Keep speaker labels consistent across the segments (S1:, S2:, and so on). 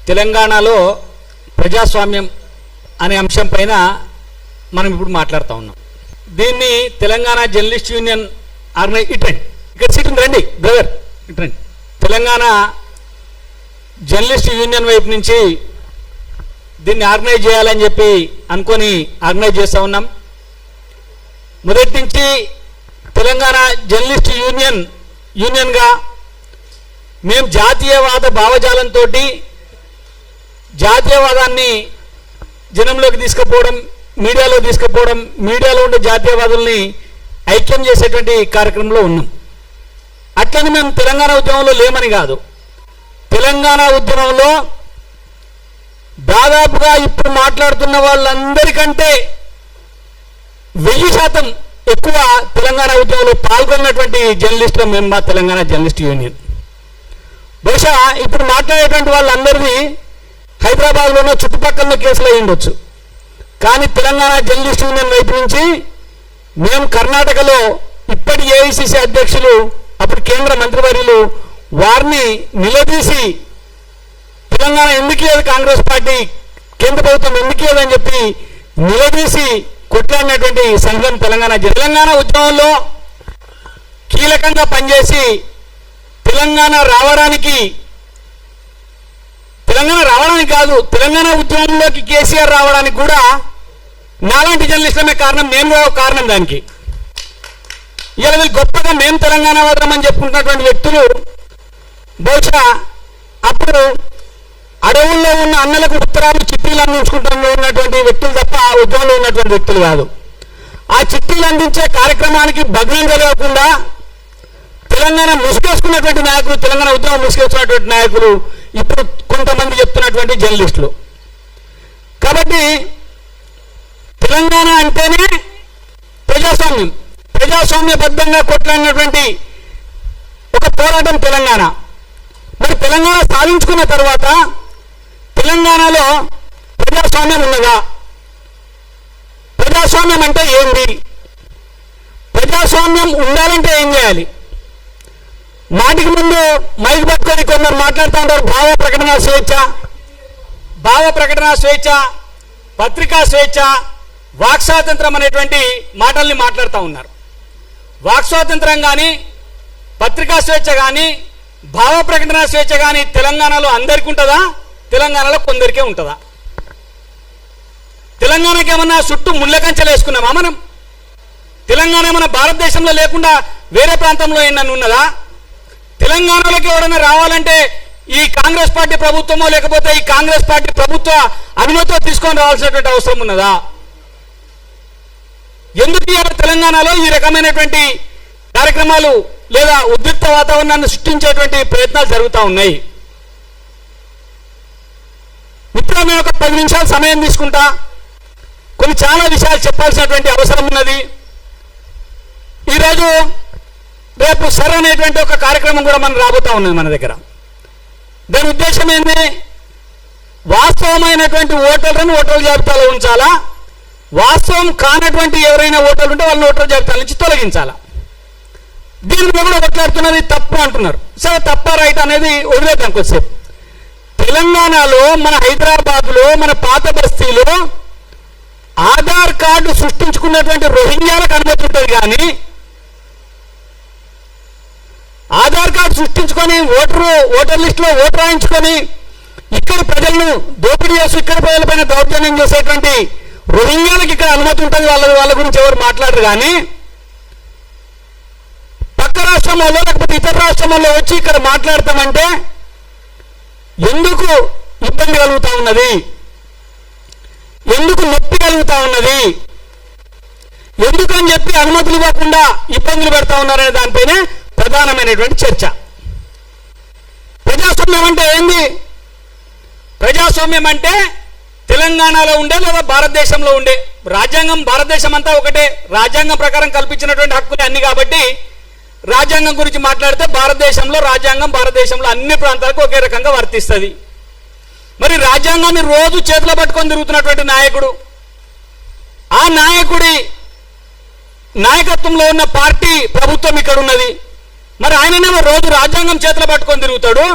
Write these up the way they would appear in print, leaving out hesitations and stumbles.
S1: తెలంగాణలో ప్రజాస్వామ్యం అనే అంశం పైన మనం ఇప్పుడు మాట్లాడుతూ ఉన్నాం. దీన్ని తెలంగాణ జర్నలిస్ట్ యూనియన్ ఇటండి ఇక్కడ సీట్ ఉంది, రండి బ్రదర్ ఇటండి. తెలంగాణ జర్నలిస్ట్ యూనియన్ వైపు నుంచి దీన్ని ఆర్గనైజ్ చేయాలని చెప్పి అనుకొని ఆర్గనైజ్ చేస్తూ ఉన్నాం. మొదటి నుంచి తెలంగాణ జర్నలిస్ట్ యూనియన్గా మేము జాతీయవాద భావజాలంతో జాతీయవాదాన్ని జనంలోకి తీసుకుపోవడం, మీడియాలో తీసుకుపోవడం, మీడియాలో ఉండే జాతీయవాదుల్ని ఐక్యం చేసేటువంటి కార్యక్రమంలో ఉన్నాం. అట్లని మేము తెలంగాణ ఉద్యమంలో లేమని కాదు. తెలంగాణ ఉద్యమంలో దాదాపుగా ఇప్పుడు మాట్లాడుతున్న వాళ్ళందరికంటే 1000% ఎక్కువ తెలంగాణ ఉద్యమంలో పాల్గొన్నటువంటి జర్నలిస్టులు మేము మా తెలంగాణ జర్నలిస్ట్ యూనియన్. బహుశా ఇప్పుడు మాట్లాడేటువంటి వాళ్ళందరినీ హైదరాబాద్లోనో చుట్టుపక్కల కేసులు అయి ఉండొచ్చు. కానీ తెలంగాణ జర్నలిస్ట్ యూనియన్ వైపు నుంచి మేము కర్ణాటకలో ఇప్పటి ఏఐసిసి అధ్యక్షులు, అప్పుడు కేంద్ర మంత్రివర్యులు వారిని నిలదీసి తెలంగాణ ఎందుకు లేదు, కాంగ్రెస్ పార్టీ కేంద్ర ప్రభుత్వం ఎందుకు లేదని చెప్పి నిలదీసి కొట్లాడినటువంటి సంఘం తెలంగాణ ఉద్యమంలో కీలకంగా పనిచేసి తెలంగాణ రావడానికి కాదు, తెలంగాణ ఉద్యమంలోకి కేసీఆర్ రావడానికి కూడా నాలాంటి జర్నలిస్టులమే కారణం, నేను కారణం దానికి. ఇలా వీళ్ళు గొప్పగా మేము తెలంగాణ వాదం అని చెప్పుకుంటున్నటువంటి వ్యక్తులు బహుశా అప్పుడు అడవుల్లో ఉన్న అన్నలకు ఉత్తరాలు చిట్టీలు అందించుకుంటూ ఉన్నటువంటి వ్యక్తులు తప్ప ఉద్యమంలో ఉన్నటువంటి వ్యక్తులు కాదు. ఆ చిట్టీలు అందించే కార్యక్రమానికి భగ్నం కలగకుండా తెలంగాణ ముసుగేసుకున్నటువంటి నాయకులు, తెలంగాణ ఉద్యమం ముసుగేసుకున్నటువంటి నాయకులు ఇప్పుడు కొంతమంది చెప్తున్నటువంటి జర్నలిస్టులు. కాబట్టి తెలంగాణ అంటేనే ప్రజాస్వామ్యబద్ధంగా కొట్లాడినటువంటి ఒక పోరాటం తెలంగాణ. మరి తెలంగాణ సాధించుకున్న తర్వాత తెలంగాణలో ప్రజాస్వామ్యం ఉన్నదా? ప్రజాస్వామ్యం అంటే ఏంది? ప్రజాస్వామ్యం ఉండాలంటే ఏం చేయాలి? మాటికి ముందు మైక్ పట్టుకొని కొందరు మాట్లాడుతూ ఉంటారు, భావ ప్రకటన స్వేచ్ఛ, పత్రికా స్వేచ్ఛ, వాక్ స్వాతంత్రం అనేటువంటి మాటల్ని మాట్లాడుతూ ఉన్నారు. వాక్ స్వాతంత్రం కానీ, పత్రికా స్వేచ్ఛ కానీ, భావ ప్రకటన స్వేచ్ఛ కానీ తెలంగాణలో అందరికీ ఉంటుందా? తెలంగాణలో కొందరికే ఉంటుందా? తెలంగాణకి ఏమన్నా చుట్టూ ముళ్ళ కంచెలు వేసుకున్నామా మనం? తెలంగాణ ఏమన్నా భారతదేశంలో లేకుండా వేరే ప్రాంతంలో ఏమన్నా ఉన్నదా? తెలంగాణలోకి ఎవరైనా రావాలంటే ఈ కాంగ్రెస్ పార్టీ ప్రభుత్వమో లేకపోతే ఈ కాంగ్రెస్ పార్టీ ప్రభుత్వ అనుమతితో తీసుకొని రావాల్సినటువంటి అవసరం ఉన్నదా? ఎందుకు తెలంగాణలో ఈ రకమైనటువంటి కార్యక్రమాలు లేదా ఉద్రిక్త వాతావరణాన్ని సృష్టించేటువంటి ప్రయత్నాలు జరుగుతూ ఉన్నాయి? ఇప్పుడు మేము ఒక 10 నిమిషాలు సమయం తీసుకుంటా, కొన్ని చాలా విషయాలు చెప్పాల్సినటువంటి అవసరం ఉన్నది. ఈరోజు రేపు సర్ అనేటువంటి ఒక కార్యక్రమం కూడా మనం రాబోతా ఉన్నది మన దగ్గర. దాని ఉద్దేశం ఏంటి? వాస్తవమైనటువంటి ఓటర్లను ఓటర్ల జాబితాలో ఉంచాలా, వాస్తవం కానటువంటి ఎవరైనా ఓటర్లు ఉంటే వాళ్ళని ఓటర్ల జాబితాల నుంచి తొలగించాలా. దీని మీద కూడా కొట్లాడుతున్నది తప్పు అంటున్నారు. సరే, తప్ప రైట్ అనేది వదిలేద్దాం కొద్దిసేపు. తెలంగాణలో, మన హైదరాబాద్లో, మన పాత బస్తీలో ఆధార్ కార్డు సృష్టించుకున్నటువంటి రోహింగ్యాలకు అనుమతి ఉంటుంది. కానీ ఆధార్ కార్డు సృష్టించుకొని ఓటర్ లిస్టులో ఓటర్ రాయించుకొని ఇక్కడ ప్రజలను దోపిడీ చేసి ఇక్కడ ప్రజలపైన దౌర్జన్యం చేసేటువంటి రోహింగ్యాలకు ఇక్కడ అనుమతి ఉంటుంది. వాళ్ళ గురించి ఎవరు మాట్లాడరు. కానీ పక్క రాష్ట్రంలో లేకపోతే ఇతర రాష్ట్రంలో వచ్చి ఇక్కడ మాట్లాడతామంటే ఎందుకు ఇబ్బంది కలుగుతూ ఉన్నది? ఎందుకు నొప్పి కలుగుతూ ఉన్నది? ఎందుకని చెప్పి అనుమతులు ఇవ్వకుండా ఇబ్బందులు పెడతా ఉన్నారనే దానిపైనే ప్రధానమైనటువంటి చర్చ. ప్రజాస్వామ్యం అంటే ఏంది? ప్రజాస్వామ్యం అంటే తెలంగాణలో ఉండే లేదా భారతదేశంలో ఉండే రాజ్యాంగం, భారతదేశం అంతా ఒకటే, రాజ్యాంగం ప్రకారం కల్పించినటువంటి హక్కులే అన్ని. కాబట్టి రాజ్యాంగం గురించి మాట్లాడితే భారతదేశంలో అన్ని ప్రాంతాలకు ఒకే రకంగా వర్తిస్తుంది. మరి రాజ్యాంగాన్ని రోజు చేతిలో పట్టుకొని తిరుగుతున్నటువంటి నాయకుడు, ఆ నాయకుడి నాయకత్వంలో ఉన్న పార్టీ ప్రభుత్వం ఇక్కడ ఉన్నది. మరి ఆయననేమో రోజు రాజ్యాంగం చేతిలో పట్టుకొని తిరుగుతాడు,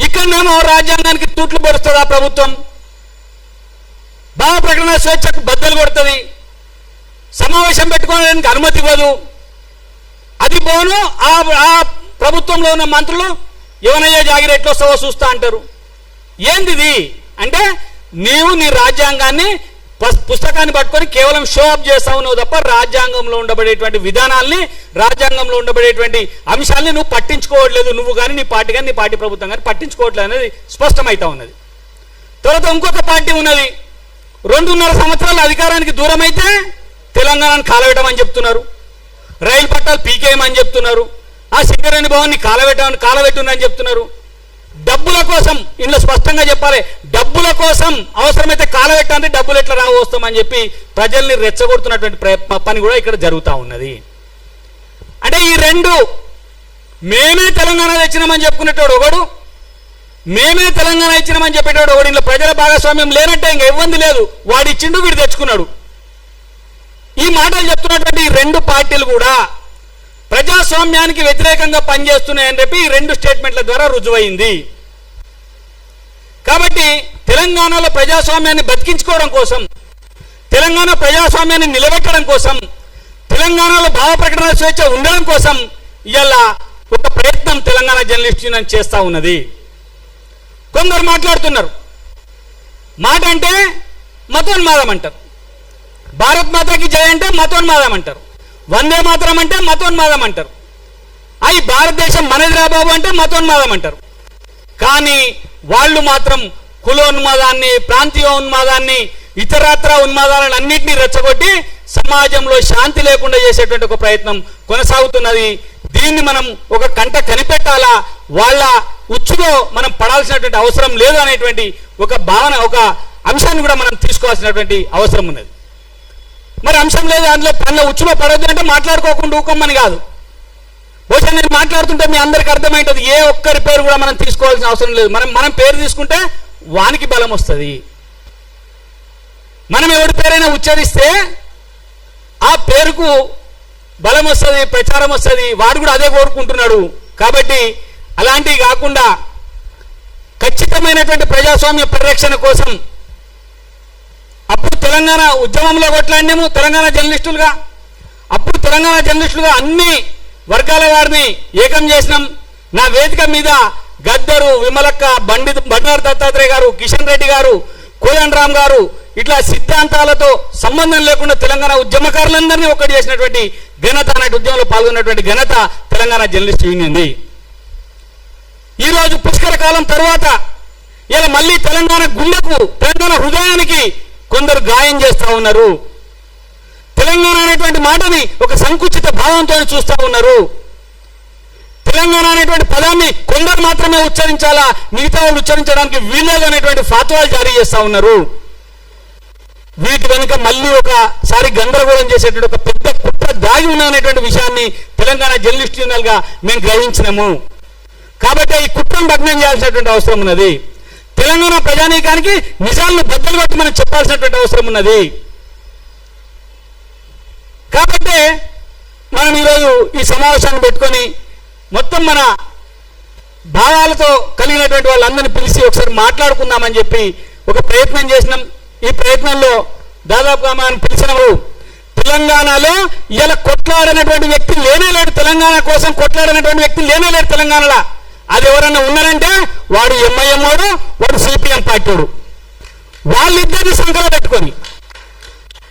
S1: ఇక్కడనేమో రాజ్యాంగానికి తూట్లు పొడుస్తుంది ఆ ప్రభుత్వం, భావ ప్రకటన స్వేచ్ఛకు బద్దలు కొడుతుంది, సమావేశం పెట్టుకోవడానికి అనుమతి ఇవ్వదు. అది పోను ఆ ప్రభుత్వంలో ఉన్న మంత్రులు ఏమనయ్యా జాగిరి ఎట్లా వస్తావో చూస్తా అంటారు. ఏందిది అంటే నీవు నీ రాజ్యాంగాన్ని పుస్తకాన్ని పట్టుకొని కేవలం షో అప్ చేస్తా ఉన్నావు తప్ప రాజ్యాంగంలో ఉండబడేటువంటి విధానాల్ని, రాజ్యాంగంలో ఉండబడేటువంటి అంశాలని నువ్వు పట్టించుకోవట్లేదు. నువ్వు కానీ నీ పార్టీ కానీ నీ పార్టీ ప్రభుత్వం కానీ పట్టించుకోవట్లేదు అనేది స్పష్టమవుతా ఉన్నది. తర్వాత ఇంకొక పార్టీ ఉన్నది, 2.5 సంవత్సరాల అధికారానికి దూరమైతే తెలంగాణను కాలవేయడం అని చెప్తున్నారు, రైలు పట్టాలు పీకేయమని చెప్తున్నారు, ఆ సింగరేణి భవన్ని కాలబెట్టుందని చెప్తున్నారు. డబ్బుల కోసం, ఇందులో స్పష్టంగా చెప్పాలి, డబ్బుల కోసం అవసరమైతే కాలబెట్టంటే డబ్బులు ఎట్లా రావు వస్తామని చెప్పి ప్రజల్ని రెచ్చగొడుతున్నటువంటి పని కూడా ఇక్కడ జరుగుతూ ఉన్నది. అంటే ఈ రెండు, మేమే తెలంగాణ తెచ్చినామని చెప్పుకునేటోడు ఒకడు, మేమే తెలంగాణ ఇచ్చినామని చెప్పేటోడు ఒకడు. ఇంట్లో ప్రజల భాగస్వామ్యం లేనట్టే ఇంకా ఇవ్వంది లేదు, వాడు ఇచ్చిండు వీడు తెచ్చుకున్నాడు. ఈ మాటలు చెప్తున్నటువంటి ఈ రెండు పార్టీలు కూడా ప్రజాస్వామ్యానికి వ్యతిరేకంగా పనిచేస్తున్నాయని చెప్పి ఈ రెండు స్టేట్మెంట్ల ద్వారా రుజువైంది. కాబట్టి తెలంగాణలో ప్రజాస్వామ్యాన్ని బతికించుకోవడం కోసం, తెలంగాణ ప్రజాస్వామ్యాన్ని నిలబెట్టడం కోసం, తెలంగాణలో భావ ప్రకటన స్వేచ్ఛ ఉండడం కోసం ఇవాళ ఒక ప్రయత్నం తెలంగాణ జర్నలిస్ట్ యూనియన్ చేస్తూ ఉన్నది. కొందరు మాట్లాడుతున్నారు, మాట అంటే మతోన్మాదం అంటారు, భారత్ మాతాకి జయ అంటే మతోన్మాదం అంటారు, వందే మాతరం అంటే మతోన్మాదం అంటారు, అయి భారతదేశం మనదిరా బాబు అంటే మతోన్మాదం అంటారు. కానీ వాళ్ళు మాత్రం కులోన్మాదాన్ని, ప్రాంతీయ ఉన్మాదాన్ని, ఇతరత్ర ఉన్మాదాలను అన్నింటినీ రెచ్చగొట్టి సమాజంలో శాంతి లేకుండా చేసేటువంటి ఒక ప్రయత్నం కొనసాగుతున్నది. దీన్ని మనం ఒక కంట కనిపెట్టాలా, వాళ్ళ ఉచ్చులో మనం పడాల్సినటువంటి అవసరం లేదు అనేటువంటి ఒక భావన, ఒక అంశాన్ని కూడా మనం తీసుకోవాల్సినటువంటి అవసరం ఉన్నది. మరి అంశం లేదు, అందులో ఉచ్చులో పడొద్దు అంటే మాట్లాడుకోకుండా ఊకమ్మని కాదు. బహుశా నేను మాట్లాడుతుంటే మీ అందరికి అర్థమైంటుంది, ఏ ఒక్కరి పేరు కూడా మనం తీసుకోవాల్సిన అవసరం లేదు. మనం పేరు తీసుకుంటే వానికి బలం వస్తుంది. మనం ఎవరి పేరైనా ఉచ్చరిస్తే ఆ పేరుకు బలం వస్తుంది, ప్రచారం వస్తుంది, వాడు కూడా అదే కోరుకుంటున్నాడు. కాబట్టి అలాంటివి కాకుండా ఖచ్చితమైనటువంటి ప్రజాస్వామ్య పరిరక్షణ కోసం అప్పుడు తెలంగాణ ఉద్యమంలో కొట్లాడినాము తెలంగాణ జర్నలిస్టులుగా, అప్పుడు తెలంగాణ జర్నలిస్టులుగా అన్ని వర్గాల వారిని ఏకం చేసినాం. నా వేదిక మీద గద్దరు, విమలక్క, బండారు దత్తాత్రేయ గారు, కిషన్ రెడ్డి గారు, కోదండరామ్ గారు, ఇట్లా సిద్ధాంతాలతో సంబంధం లేకుండా తెలంగాణ ఉద్యమకారులందరినీ ఒక్కటి చేసినటువంటి ఘనత, అన్నట్టు ఉద్యమంలో పాల్గొన్నటువంటి ఘనత తెలంగాణ జర్నలిస్ట్ యూనియన్ది. ఈరోజు పుష్కర కాలం తర్వాత ఇలా మళ్ళీ తెలంగాణ గుండెకు, తెలంగాణ హృదయానికి కొందరు గాయం చేస్తూ ఉన్నారు. తెలంగాణ అనేటువంటి మాటని ఒక సంకుచిత భావంతో చూస్తూ ఉన్నారు. తెలంగాణ అనేటువంటి పదాన్ని కొందరు మాత్రమే ఉచ్చరించాలా, మిగతా వాళ్ళు ఉచ్చరించడానికి వీల్లేదు అనేటువంటి ఫాత్వాలు జారీ చేస్తూ ఉన్నారు. వీటి వెనుక మళ్ళీ ఒకసారి గందరగోళం చేసేటువంటి ఒక పెద్ద కుట్ర దాగి ఉన్నటువంటి విషయాన్ని తెలంగాణ జర్నలిస్ట్ యూనియన్ గా మేము గ్రహించినాము. కాబట్టి ఈ కుట్రను భగ్నం చేయాల్సినటువంటి అవసరం ఉన్నది. తెలంగాణ ప్రజానీకానికి నిజాలను బద్దలు కొట్టి మనం చెప్పాల్సినటువంటి అవసరం ఉన్నది. కాబట్టి మనం ఈరోజు ఈ సమావేశాన్ని పెట్టుకొని మొత్తం మన భావాలతో కలిగినటువంటి వాళ్ళందరినీ పిలిచి ఒకసారి మాట్లాడుకుందామని చెప్పి ఒక ప్రయత్నం చేసినాం. ఈ ప్రయత్నంలో దాదాపుగా మనం పిలిచినప్పుడు తెలంగాణలో ఇలా కొట్లాడినటువంటి వ్యక్తి లేనే లేడు, తెలంగాణ కోసం కొట్లాడినటువంటి వ్యక్తి లేనే లేడు తెలంగాణలో. అది ఎవరన్నా ఉన్నారంటే వాడు ఎంఐఎం వాడు, వాడు సిపిఎం పార్టీడు. వాళ్ళిద్దరిని సంకలో పెట్టుకొని,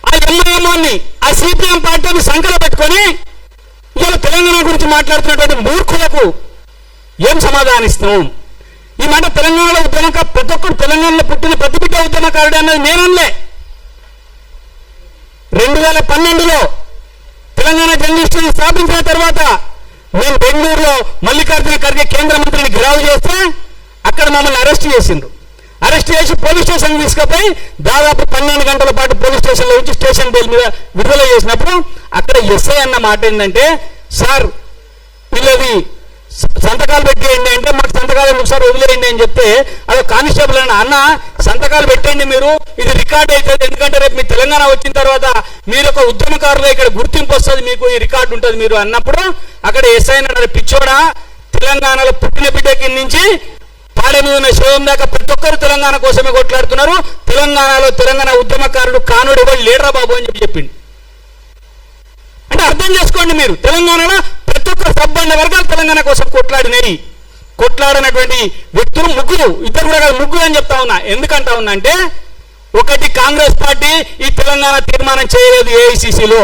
S1: ఆ ఎంఐఎంని ఆ సిపిఎం పార్టీని సంకలో పెట్టుకొని ఇవాళ తెలంగాణ గురించి మాట్లాడుతున్నటువంటి మూర్ఖులకు ఏం సమాధానిస్తాం? ఈ మాట తెలంగాణలో ఉద్యమకారు, ప్రతి ఒక్కరు తెలంగాణలో పుట్టిన ప్రతి బిడ్డ ఉద్యమకారుడు అన్నది నేనలే. 2012లో తెలంగాణ జర్నలిస్టులను స్థాపించిన తర్వాత మేము బెంగళూరులో మల్లికార్జున ఖర్గే కేంద్ర మంత్రిని గిరావు చేస్తే అక్కడ మమ్మల్ని అరెస్ట్ చేసిండ్రు. అరెస్ట్ చేసి పోలీస్ స్టేషన్ తీసుకుపోయి దాదాపు 12 గంటల పాటు పోలీస్ స్టేషన్లో ఉంచి స్టేషన్ బెయిల్ మీద విడుదల చేసినప్పుడు అక్కడ ఎస్ఐ అన్న మాట ఏంటంటే, సార్ వీళ్ళది సంతకాలు పెట్టేయండి అంటే, మాకు సంతకాలు ఎందుకు సార్ వదిలేయండి అని చెప్తే, అది కానిస్టేబుల్ అన్న సంతకాలు పెట్టండి, మీరు ఇది రికార్డ్ అవుతుంది, ఎందుకంటే రేపు మీ తెలంగాణ వచ్చిన తర్వాత మీరు ఒక ఉద్యమకారులుగా ఇక్కడ గుర్తింపు వస్తుంది, మీకు ఈ రికార్డు ఉంటుంది మీరు అన్నప్పుడు అక్కడ ఎస్ఐ అన్నారు, పిచ్చోడా తెలంగాణలో పుట్టిన బిడ్డకి నుంచి కాడ మీద ఉన్న శవం దాకా ప్రతి ఒక్కరు తెలంగాణ కోసమే కొట్లాడుతున్నారు. తెలంగాణలో తెలంగాణ ఉద్యమకారుడు కానుడు ఎవరు లేడరా బాబు అని చెప్పిండు. అంటే అర్థం చేసుకోండి మీరు, తెలంగాణలో ప్రతి ఒక్క సబ్బండ వర్గాలు తెలంగాణ కోసం కొట్లాడినాయి. కొట్లాడినటువంటి వ్యక్తులు ముగ్గురు, ఇద్దరు కూడా కాదు ముగ్గురు అని చెప్తా ఉన్నా. ఎందుకంటా ఉన్నా అంటే, ఒకటి కాంగ్రెస్ పార్టీ ఈ తెలంగాణ తీర్మానం చేయలేదు ఏఐసిసిలో.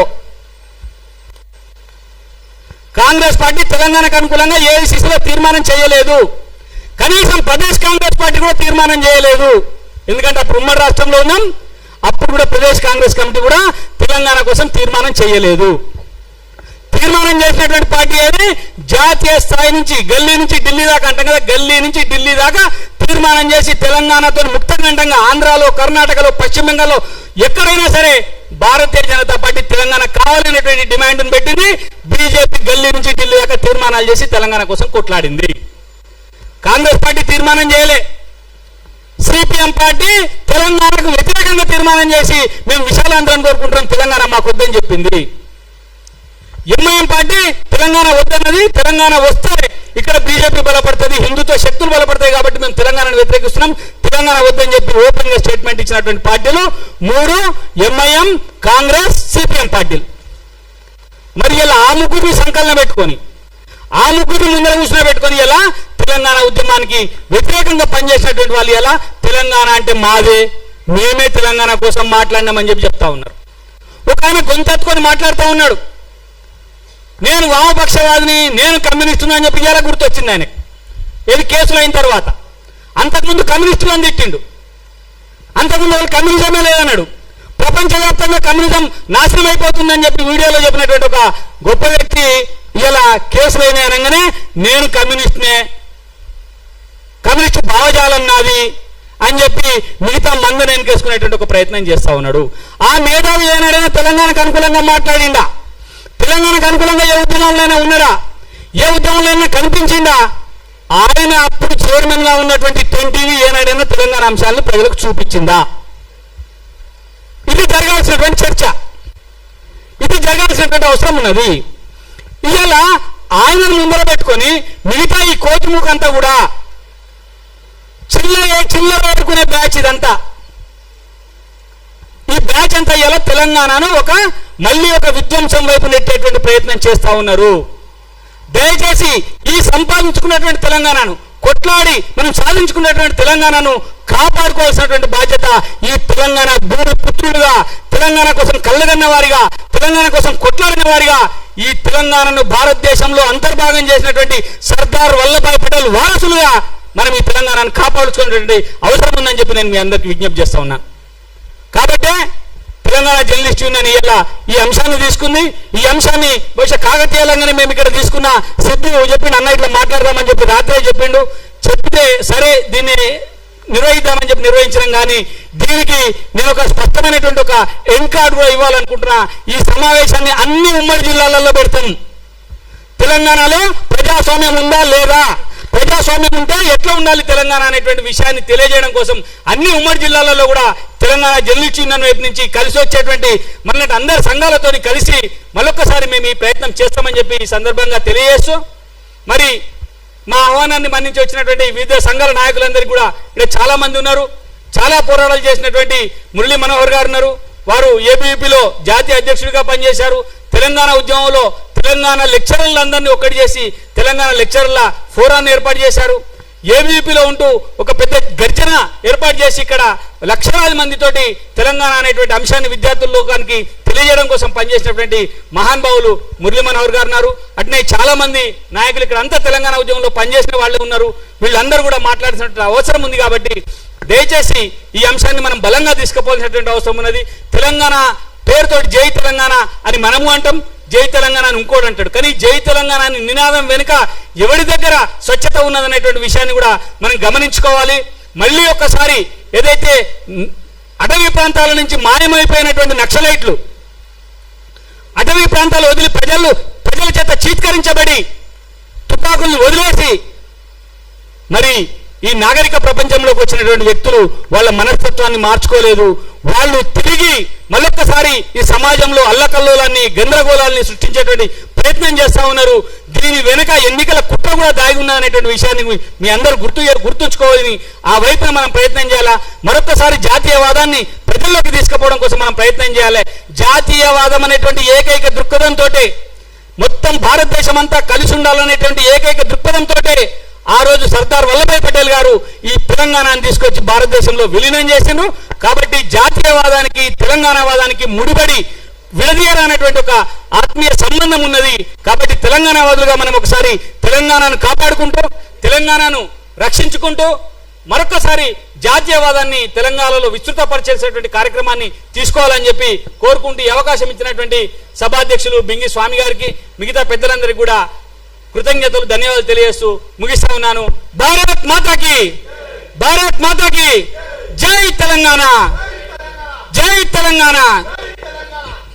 S1: కాంగ్రెస్ పార్టీ తెలంగాణకు అనుకూలంగా ఏఐసిసిలో తీర్మానం చేయలేదు. కనీసం ప్రదేశ్ కాంగ్రెస్ పార్టీ కూడా తీర్మానం చేయలేదు. ఎందుకంటే అప్పుడు ఉమ్మడి రాష్ట్రంలో ఉన్నాం, అప్పుడు కూడా ప్రదేశ్ కాంగ్రెస్ కమిటీ కూడా తెలంగాణ కోసం తీర్మానం చేయలేదు. తీర్మానం చేసినటువంటి పార్టీ ఏది? జాతీయ స్థాయి నుంచి గల్లీ నుంచి ఢిల్లీ దాకా అంటాం కదా, గల్లీ నుంచి ఢిల్లీ దాకా తీర్మానం చేసి తెలంగాణతో ముక్తఖండంగా ఆంధ్రాలో, కర్ణాటకలో, పశ్చిమ బెంగాల్లో ఎక్కడైనా సరే భారతీయ జనతా పార్టీ తెలంగాణ కావాలనేటువంటి డిమాండ్ను పెట్టింది. బీజేపీ గల్లీ నుంచి ఢిల్లీ దాకా తీర్మానాలు చేసి తెలంగాణ కోసం కొట్లాడింది. కాంగ్రెస్ పార్టీ తీర్మానం చేయలే. సిపిఎం పార్టీ తెలంగాణకు వ్యతిరేకంగా తీర్మానం చేసి మేము విశాలాంధ్రాన్ని కోరుకుంటున్నాం, తెలంగాణ మాకు వద్దని చెప్పింది. ఎంఐఎం పార్టీ తెలంగాణ వద్దన్నది. తెలంగాణ వస్తే ఇక్కడ బీజేపీ బలపడుతుంది, హిందుత్వ శక్తులు బలపడతాయి కాబట్టి మేము తెలంగాణను వ్యతిరేకిస్తున్నాం, తెలంగాణ వద్దని చెప్పి ఓపెన్ గా స్టేట్మెంట్ ఇచ్చినటువంటి పార్టీలు మూడు: ఎంఐఎం, కాంగ్రెస్, సిపిఎం పార్టీలు. మరి ఇలా ఆ ముగ్గురిని సంకలనం పెట్టుకొని, ఆ ముగ్గురిని ముందర కూర్చుని పెట్టుకొని ఇలా తెలంగాణ ఉద్యమానికి వ్యతిరేకంగా పనిచేసినటువంటి వాళ్ళు ఇలా తెలంగాణ అంటే మాదే, మేమే తెలంగాణ కోసం మాట్లాడినామని చెప్పి చెప్తా ఉన్నారు. ఒక ఆయన గొంతెత్తుకొని మాట్లాడుతూ ఉన్నాడు, నేను వామపక్షవాదిని, నేను కమ్యూనిస్టుని అని చెప్పి ఇలా గుర్తొచ్చింది ఆయన. ఏది కేసులు అయిన తర్వాత. అంతకుముందు కమ్యూనిస్టులను తిట్టిండు, అంతకుముందు వాళ్ళు కమ్యూనిజమే లేదన్నాడు. ప్రపంచవ్యాప్తంగా కమ్యూనిజం నాశనం అయిపోతుందని చెప్పి వీడియోలో చెప్పినటువంటి ఒక గొప్ప వ్యక్తి ఇలా కేసులు అయినా అనగానే నేను కమ్యూనిస్ట్నే, కమ్యూనిస్టు భావజాలం నాది అని చెప్పి మిగతా మందుని వెనకేసుకునేటువంటి ఒక ప్రయత్నం చేస్తా ఉన్నాడు. ఆ మేధావి ఏనాడైనా తెలంగాణకు అనుకూలంగా మాట్లాడిండా? తెలంగాణకు అనుకూలంగా ఏ ఉద్యమంలోనే ఉన్నారా? ఏ ఉద్యమంలో కనిపించిందా? ఆయన అప్పుడు చైర్మన్ గా ఉన్నటువంటి 20 ఏనాడైనా తెలంగాణ అంశాలను ప్రజలకు చూపించిందా? ఇది జరగాల్సినటువంటి చర్చ, ఇది జరగాల్సినటువంటి అవసరం ఉన్నది. ఇవాళ ఆయనను ముందర పెట్టుకొని మిగతా ఈ కోతిముఖంతా కూడా చిల్లర ఆడుకునే బ్యాచ్ ఇదంతా. ఈ బ్యాచ్ అంతా ఇలా తెలంగాణను మళ్ళీ ఒక విధ్వంసం వైపు నెట్టేటువంటి ప్రయత్నం చేస్తా ఉన్నారు. దయచేసి ఈ సంపాదించుకున్నటువంటి తెలంగాణను, కొట్లాడి మనం సాధించుకున్నటువంటి తెలంగాణను కాపాడుకోవాల్సినటువంటి బాధ్యత ఈ తెలంగాణ భూమి పుత్రులుగా, తెలంగాణ కోసం కళ్ళగన్న వారిగా, తెలంగాణ కోసం కొట్లాడిన వారిగా ఈ తెలంగాణను భారతదేశంలో అంతర్భాగం చేసినటువంటి సర్దార్ వల్లభాయ్ పటేల్ వారసులుగా మనం ఈ తెలంగాణను కాపాడుకునేటువంటి అవసరం ఉందని చెప్పి నేను మీ అందరికీ విజ్ఞప్తి చేస్తా ఉన్నాను. కాబట్టి తెలంగాణ జర్నలిస్ట్ యూనియన్ ఇలా ఈ అంశాన్ని తీసుకుంది. ఈ అంశాన్ని బహుశా కాకతీయంగానే మేము ఇక్కడ తీసుకున్న సిద్ధు చెప్పిండు, అన్న ఇట్లా మాట్లాడదామని చెప్పి రాత్రే చెప్పిండు. చెప్తే సరే దీన్ని నిర్వహిద్దామని చెప్పి నిర్వహించడం. కానీ దీనికి నేను ఒక స్పష్టమైనటువంటి ఒక ఎండ్ కార్డు కూడా ఇవ్వాలనుకుంటున్నా. ఈ సమావేశాన్ని అన్ని ఉమ్మడి జిల్లాలలో పెడతాం. తెలంగాణలో ప్రజాస్వామ్యం ఉందా లేదా, ప్రజాస్వామ్యం ఉంటే ఎట్లా ఉండాలి తెలంగాణ అనేటువంటి విషయాన్ని తెలియజేయడం కోసం అన్ని ఉమ్మడి జిల్లాలలో కూడా తెలంగాణ జర్నలిస్ట్ యూనియన్ వైపు నుంచి కలిసి వచ్చేటువంటి మనకి అందరి సంఘాలతో కలిసి మరొకసారి మేము ఈ ప్రయత్నం చేస్తామని చెప్పి ఈ సందర్భంగా తెలియజేస్తూ, మరి మా ఆహ్వానాన్ని మన్నించి వచ్చినటువంటి వివిధ సంఘాల నాయకులందరికీ కూడా ఇక్కడ చాలా మంది ఉన్నారు. చాలా పోరాటాలు చేసినటువంటి మురళీ మనోహర్ గారు ఉన్నారు. వారు ఏబీవీపీలో జాతీయ అధ్యక్షుడిగా పనిచేశారు. తెలంగాణ ఉద్యమంలో తెలంగాణ లెక్చరర్లందరినీ ఒక్కటి చేసి తెలంగాణ లెక్చరర్ల ఫోరాన్ని ఏర్పాటు చేశారు. ఏబీవీపీలో ఉంటూ ఒక పెద్ద గర్జన ఏర్పాటు చేసి ఇక్కడ లక్షలాది మందితోటి తెలంగాణ అనేటువంటి అంశాన్ని విద్యార్థుల లోకానికి తెలియజేయడం కోసం పనిచేసినటువంటి మహానుభావులు మురళీ మనోహర్ గారు ఉన్నారు. అట్నే చాలా మంది నాయకులు ఇక్కడ అంతా తెలంగాణ ఉద్యమంలో పనిచేసిన వాళ్ళే ఉన్నారు. వీళ్ళందరూ కూడా మాట్లాడాల్సిన అవసరం ఉంది. కాబట్టి దయచేసి ఈ అంశాన్ని మనం బలంగా తీసుకుపోవాల్సినటువంటి అవసరం ఉన్నది. తెలంగాణ పేరుతోటి జై తెలంగాణ అని మనము అంటాం, జై తెలంగాణ అని ఇంకోటి అంటాడు. కానీ జై తెలంగాణ అని నినాదం వెనుక ఎవరి దగ్గర స్వచ్ఛత ఉన్నదనేటువంటి విషయాన్ని కూడా మనం గమనించుకోవాలి. మళ్ళీ ఒక్కసారి ఏదైతే అటవీ ప్రాంతాల నుంచి మాయమైపోయినటువంటి నక్సలైట్లు అటవీ ప్రాంతాలు వదిలి ప్రజల చేత చీత్కరించబడి తుపాకుల్ని వదిలేసి మరి ఈ నాగరిక ప్రపంచంలోకి వచ్చినటువంటి వ్యక్తులు వాళ్ళ మనస్తత్వాన్ని మార్చుకోలేదు. వాళ్ళు తిరిగి మళ్ళొక్కసారి ఈ సమాజంలో అల్లకల్లోలాన్ని, గందరగోళాన్ని సృష్టించేటువంటి ప్రయత్నం చేస్తా ఉన్నారు. దీని వెనుక ఎన్నికల కుట్ర కూడా దాగి ఉన్నదనేటువంటి విషయాన్ని మీ అందరూ గుర్తుంచుకోవాలని ఆ వైపున మనం ప్రయత్నం చేయాలా. మరొకసారి జాతీయవాదాన్ని ప్రజల్లోకి తీసుకుపోవడం కోసం మనం ప్రయత్నం చేయాలి. జాతీయవాదం అనేటువంటి ఏకైక దృక్పథంతో మొత్తం భారతదేశం అంతా కలిసి ఉండాలనేటువంటి ఏకైక దృక్పథంతో ఆ రోజు సర్దార్ వల్లభాయ్ పటేల్ గారు ఈ తెలంగాణను తీసుకొచ్చి భారతదేశంలో విలీనం చేసిండ్రు. కాబట్టి జాతీయవాదానికి తెలంగాణవాదానికి ముడిపడి విడదీయాలనేటువంటి ఒక ఆత్మీయ సంబంధం ఉన్నది. కాబట్టి తెలంగాణవాదులుగా మనం ఒకసారి తెలంగాణను కాపాడుకుంటూ తెలంగాణను రక్షించుకుంటూ మరొకసారి జాతీయవాదాన్ని తెలంగాణలో విస్తృతపరిచేసేటువంటి కార్యక్రమాన్ని తీసుకోవాలని చెప్పి కోరుకుంటూ ఈ అవకాశం ఇచ్చినటువంటి సభాధ్యక్షులు బింగి స్వామి గారికి మిగతా పెద్దలందరికీ కూడా కృతజ్ఞతలు ధన్యవాదాలు తెలియజేస్తూ ముగిస్తా ఉన్నాను. భారత్ మాతాకి, భారత్ మాతాకి జై తెలంగాణ, జై తెలంగాణ.